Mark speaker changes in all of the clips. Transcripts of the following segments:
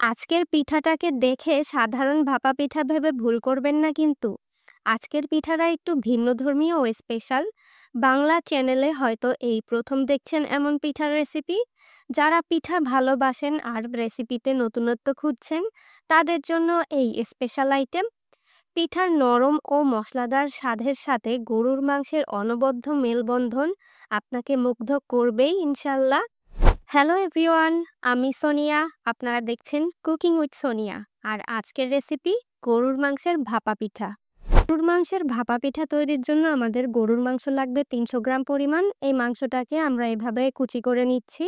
Speaker 1: আজকের পিঠাটাকে দেখে সাধারণ ভাপা পিঠা ভেবে ভুল করবেন না কিন্তু। আজকের পিঠাটা একটু ভিন্নধর্মী ও স্পেশাল। বাংলা চ্যানেলে হয়তো এই প্রথম দেখছেন এমন পিঠার রেসিপি। যারা পিঠা ভালোবাসেন আর রেসিপিতে নতুনত্ব খুঁজছেন, তাদের জন্য এই স্পেশাল আইটেম। পিঠার নরম ও মশলাদার স্বাদের সাথে গরুর মাংসের অনবদ্য মেলবন্ধন আপনাকে মুগ্ধ করবেই ইনশাল্লাহ। হ্যালো এভরিওয়ান, আমি সোনিয়া। আপনারা দেখছেন কুকিং উইথ সোনিয়া। আর আজকের রেসিপি গরুর মাংসের ভাপা পিঠা। গরুর মাংসের ভাপা পিঠা তৈরির জন্য আমাদের গরুর মাংস লাগবে 300 গ্রাম পরিমাণ। এই মাংসটাকে আমরা এভাবে কুচি করে নিচ্ছি।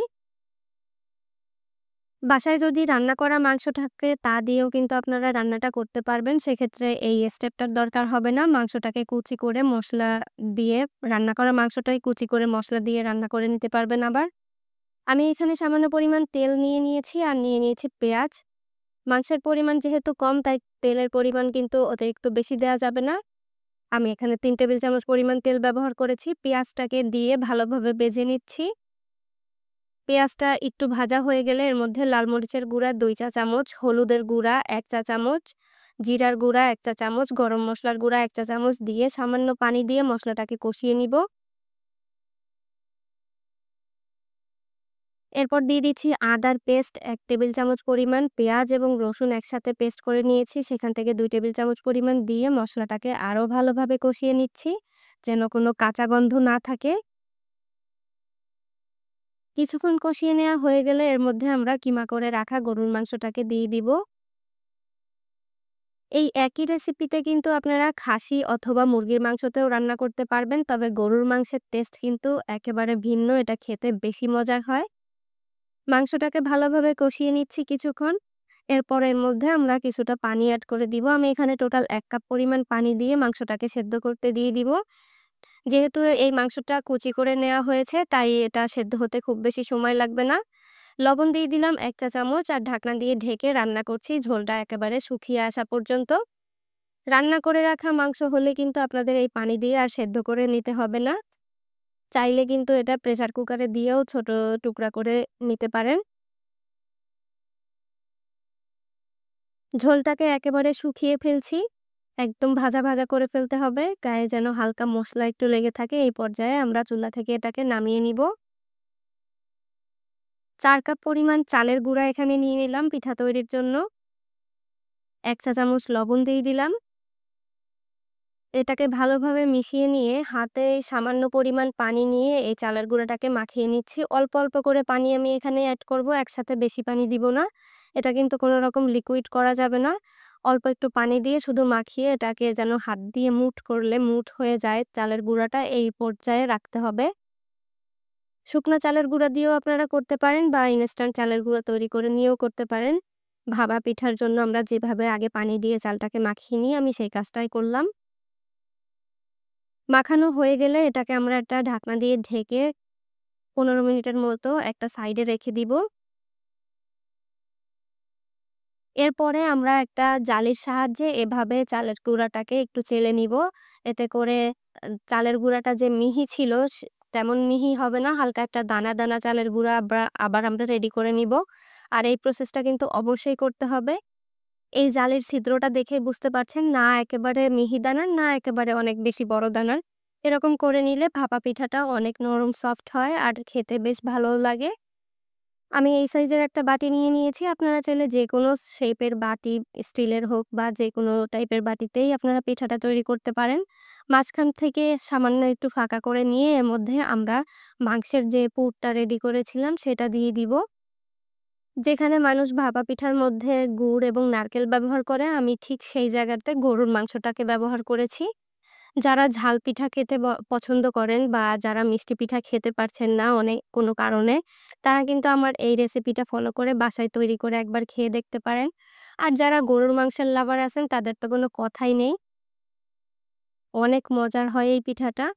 Speaker 1: বাসায় যদি রান্না করা মাংস থাকে তা দিয়েও কিন্তু আপনারা রান্নাটা করতে পারবেন। সেক্ষেত্রে এই স্টেপটার দরকার হবে না। মাংসটাকে কুচি করে মশলা দিয়ে, রান্না করা মাংসটাই কুচি করে মশলা দিয়ে রান্না করে নিতে পারবেন আবার। আমি এখানে সামান্য পরিমাণ তেল নিয়ে নিয়েছি আর নিয়ে নিয়েছি পেঁয়াজ। মাংসের পরিমাণ যেহেতু কম, তাই তেলের পরিমাণ কিন্তু অতিরিক্ত বেশি দেওয়া যাবে না। আমি এখানে 3 টেবিল চামচ পরিমাণ তেল ব্যবহার করেছি। পেঁয়াজটাকে দিয়ে ভালোভাবে ভেজে নিচ্ছি। পেঁয়াজটা একটু ভাজা হয়ে গেলে এর মধ্যে লাল মরিচের গুঁড়া 2 চা চামচ, হলুদের গুঁড়া 1 চা চামচ, জিরার গুঁড়া 1 চা চামচ, গরম মসলার গুঁড়া 1 চা চামচ দিয়ে সামান্য পানি দিয়ে মশলাটাকে কষিয়ে নিব। এরপর দিয়ে দিচ্ছি আদার পেস্ট 1 টেবিল চামচ পরিমাণ, পেঁয়াজ এবং রসুন একসাথে পেস্ট করে নিয়েছি, সেখান থেকে 2 টেবিল চামচ পরিমাণ দিয়ে মশলাটাকে আরও ভালোভাবে কষিয়ে নিচ্ছি, যেন কোনো কাঁচা গন্ধ না থাকে। কিছুক্ষণ কষিয়ে নেওয়া হয়ে গেলে এর মধ্যে আমরা কিমা করে রাখা গরুর মাংসটাকে দিয়ে দিব। এই একই রেসিপিতে কিন্তু আপনারা খাসি অথবা মুরগির মাংসতেও রান্না করতে পারবেন, তবে গরুর মাংসের টেস্ট কিন্তু একেবারে ভিন্ন, এটা খেতে বেশি মজার হয়। মাংসটাকে ভালোভাবে কষিয়ে নিচ্ছি কিছুক্ষণ। এরপর এর মধ্যে আমরা কিছুটা পানি এড করে দিব। আমি এখানে টোটাল 1 কাপ পরিমাণ পানি দিয়ে মাংসটাকে সেদ্ধ করতে দিয়ে দিব। যেহেতু এই মাংসটা কুচি করে নেওয়া হয়েছে, তাই এটা সেদ্ধ হতে খুব বেশি সময় লাগবে না। লবণ দিয়ে দিলাম 1 চা চামচ আর ঢাকনা দিয়ে ঢেকে রান্না করছি ঝোলটা একেবারে শুকিয়ে আসা পর্যন্ত। রান্না করে রাখা মাংস হলে কিন্তু আপনাদের এই পানি দিয়ে আর সেদ্ধ করে নিতে হবে না। চাইলে কিন্তু এটা প্রেসার কুকারে দিয়েও ছোট টুকরা করে নিতে পারেন। ঝোলটাকে একেবারে শুকিয়ে ফেলছি। একদম ভাজা, ভাজা করে ফেলতে হবে। গায়ে যেন হালকা মসলা একটু লেগে থাকে। এই পর্যায়ে আমরা চুলা থেকে এটাকে নামিয়ে নিব। ৪ কাপ পরিমাণ চালের গুঁড়া এখানে নিয়ে নিলাম পিঠা তৈরির জন্য। ১ চা চামচ লবণ দিয়ে দিলাম। এটাকে ভালোভাবে মিশিয়ে নিয়ে হাতে সামান্য পরিমাণ পানি নিয়ে এই চালের গুঁড়াটাকে মাখিয়ে নিচ্ছি। অল্প, অল্প করে পানি আমি এখানে এড করব। একসাথে বেশি পানি দিব না। এটা কিন্তু কোনো রকম লিকুইড করা যাবে না। অল্প একটু পানি দিয়ে শুধু মাখিয়ে এটাকে যেন হাত দিয়ে মুঠ করলে মুঠ হয়ে যায় চালের গুঁড়াটা, এই পর্যায়ে রাখতে হবে। শুকনা চালের গুঁড়া দিয়েও আপনারা করতে পারেন বা ইনস্ট্যান্ট চালের গুঁড়া তৈরি করে নিয়েও করতে পারেন। ভাপা পিঠার জন্য আমরা যেভাবে আগে পানি দিয়ে চালটাকে মাখিয়ে নিই, আমি সেই কাজটাই করলাম। মাখানো হয়ে গেলে এটাকে আমরা একটা ঢাকনা দিয়ে ঢেকে 15 মিনিটের মতো একটা সাইডে রেখে দিব। এরপরে আমরা একটা জালির সাহায্যে এভাবে চালের গুঁড়াটাকে একটু চেলে নিব। এতে করে চালের গুঁড়াটা যে মিহি ছিল তেমন মিহি হবে না। হালকা একটা দানা, দানা চালের গুঁড়া আবার আমরা রেডি করে নিব। আর এই প্রসেসটা কিন্তু অবশ্যই করতে হবে। এই জালির ছিদ্রটা দেখেই বুঝতে পারছেন, না একেবারে মিহি দানার, না একেবারে অনেক বেশি বড় দানার। এরকম করে নিলে ভাপা পিঠাটা অনেক নরম সফট হয় আর খেতে বেশ ভালোও লাগে। আমি এই সাইজের একটা বাটি নিয়ে নিয়েছি। আপনারা চাইলে যেকোনো শেপের বাটি, স্টিলের হোক বা যেকোনো টাইপের বাটিতেই আপনারা পিঠাটা তৈরি করতে পারেন। মাঝখান থেকে সামান্য একটু ফাঁকা করে নিয়ে এর মধ্যে আমরা মাংসের যে পুরটা রেডি করেছিলাম সেটা দিয়ে দিব। যেখানে মানুষ ভাপা পিঠার মধ্যে গুড় এবং নারকেল ব্যবহার করে, আমি ঠিক সেই জায়গাতে গরুর মাংসটাকে ব্যবহার করেছি। যারা ঝাল পিঠা খেতে পছন্দ করেন বা যারা মিষ্টি পিঠা খেতে পারছেন না অনেক কোনো কারণে, তারা কিন্তু আমার এই রেসিপিটা ফলো করে বাসায় তৈরি করে একবার খেয়ে দেখতে পারেন। আর যারা গরুর মাংসের লাভার আছেন তাদের তো কোনো কথাই নেই। অনেক মজার হয় এই পিঠাটা।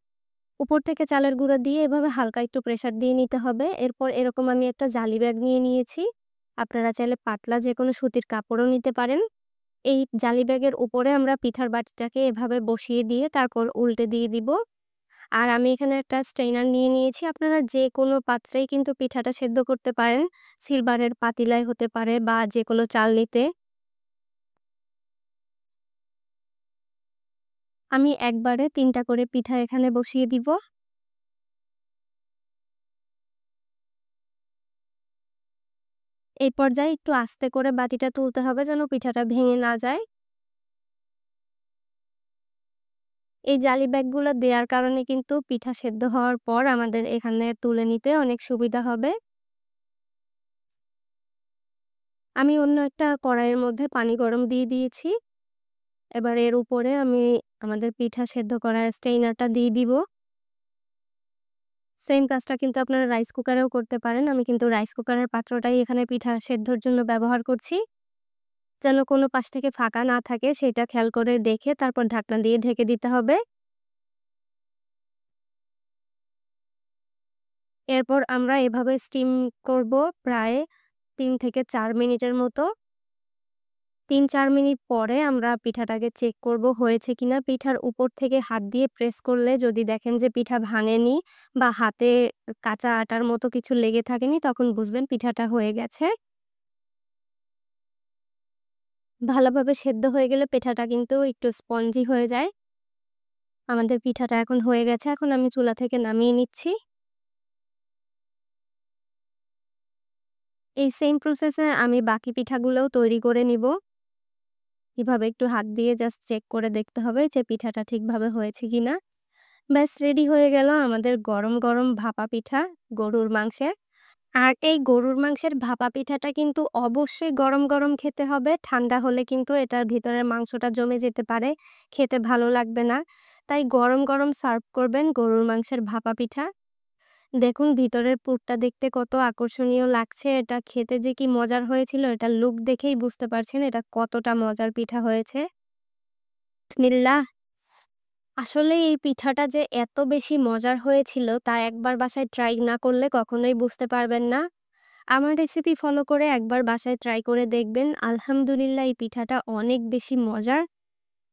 Speaker 1: উপর থেকে চালের গুঁড়া দিয়ে এভাবে হালকা একটু প্রেসার দিয়ে নিতে হবে। এরপর এরকম আমি একটা জালি ব্যাগ নিয়ে নিয়েছি। আপনারা চাইলে পাতলা যেকোনো সুতির কাপড়ও নিতে পারেন। এই জালি ব্যাগের উপরে আমরা পিঠার বাটিটাকে এভাবে বসিয়ে দিয়ে তারপর উল্টে দিয়ে দিব। আর আমি এখানে একটা স্ট্রেইনার নিয়ে নিয়েছি। আপনারা যেকোনো পাত্রেই কিন্তু পিঠাটা সেদ্ধ করতে পারেন। সিলভারের পাতিলায় হতে পারে বা যেকোনো চালনিতে। আমি একবারে ৩ টা করে পিঠা এখানে বসিয়ে দিব। এই পর্যায়ে একটু আস্তে করে বাটিটা তুলতে হবে যেন পিঠাটা ভেঙে না যায়। এই জালি ব্যাগগুলো দেয়ার কারণে কিন্তু পিঠা সেদ্ধ হওয়ার পর আমাদের এখানে তুলে নিতে অনেক সুবিধা হবে। আমি অন্য একটা কড়াইয়ের মধ্যে পানি গরম দিয়ে দিয়েছি। এবার এর উপরে আমি আমাদের পিঠা সেদ্ধ করার স্ট্রেইনারটা দিয়ে দিব। সেম কাজটা কিন্তু আপনারা রাইস কুকারেও করতে পারেন। আমি কিন্তু রাইস কুকারের পাত্রটাই এখানে পিঠা সেদ্ধর জন্য ব্যবহার করছি। যেন কোনো পাশ থেকে ফাঁকা না থাকে সেটা খেয়াল করে দেখে তারপর ঢাকনা দিয়ে ঢেকে দিতে হবে। এরপর আমরা এভাবে স্টিম করব প্রায় ৩ থেকে ৪ মিনিটের মতো। ৩-৪ মিনিট পরে আমরা পিঠাটাকে চেক করব হয়েছে কিনা। পিঠার উপর থেকে হাত দিয়ে প্রেস করলে যদি দেখেন যে পিঠা ভাঙেনি বা হাতে কাঁচা আটার মতো কিছু লেগে থাকেনি তখন বুঝবেন পিঠাটা হয়ে গেছে। ভালোভাবে সেদ্ধ হয়ে গেলে পিঠাটা কিন্তু একটু স্পঞ্জি হয়ে যায়। আমাদের পিঠাটা এখন হয়ে গেছে। এখন আমি চুলা থেকে নামিয়ে নিচ্ছি। এই সেম প্রসেসে আমি বাকি পিঠাগুলোও তৈরি করে নিব। এভাবে একটু হাত দিয়ে জাস্ট চেক করে দেখতে হবে যে পিঠাটা ঠিকভাবে হয়েছে কিনা। ব্যাস রেডি হয়ে গেল আমাদের গরম, গরম ভাপা পিঠা গরুর মাংসের। আর এই গরুর মাংসের ভাপা পিঠাটা কিন্তু অবশ্যই গরম, গরম খেতে হবে। ঠান্ডা হলে কিন্তু এটার ভিতরের মাংসটা জমে যেতে পারে। খেতে ভালো লাগবে না। তাই গরম, গরম সার্ভ করবেন গরুর মাংসের ভাপা পিঠা। দেখুন ভিতরের পুরটা দেখতে কত আকর্ষণীয় লাগছে। এটা খেতে যে কি মজার হয়েছিল এটার লুক দেখেই বুঝতে পারছেন এটা কতটা মজার পিঠা হয়েছে। বিসমিল্লাহ। আসলে এই পিঠাটা যে এত বেশি মজার হয়েছিল তা একবার বাসায় ট্রাই না করলে কখনোই বুঝতে পারবেন না। আমার রেসিপি ফলো করে একবার বাসায় ট্রাই করে দেখবেন। আলহামদুলিল্লাহ এই পিঠাটা অনেক বেশি মজার।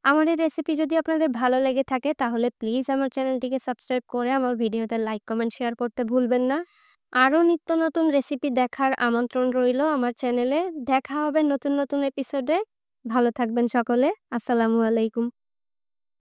Speaker 1: আমার এই রেসিপি যদি আপনাদের ভালো লেগে থাকে তাহলে প্লিজ আমার চ্যানেলটিকে সাবস্ক্রাইব করে আমার ভিডিওতে লাইক, কমেন্ট, শেয়ার করতে ভুলবেন না। আরও নিত্য নতুন রেসিপি দেখার আমন্ত্রণ রইল আমার চ্যানেলে। দেখা হবে নতুন, নতুন এপিসোডে। ভালো থাকবেন সকলে। আসসালামু আলাইকুম।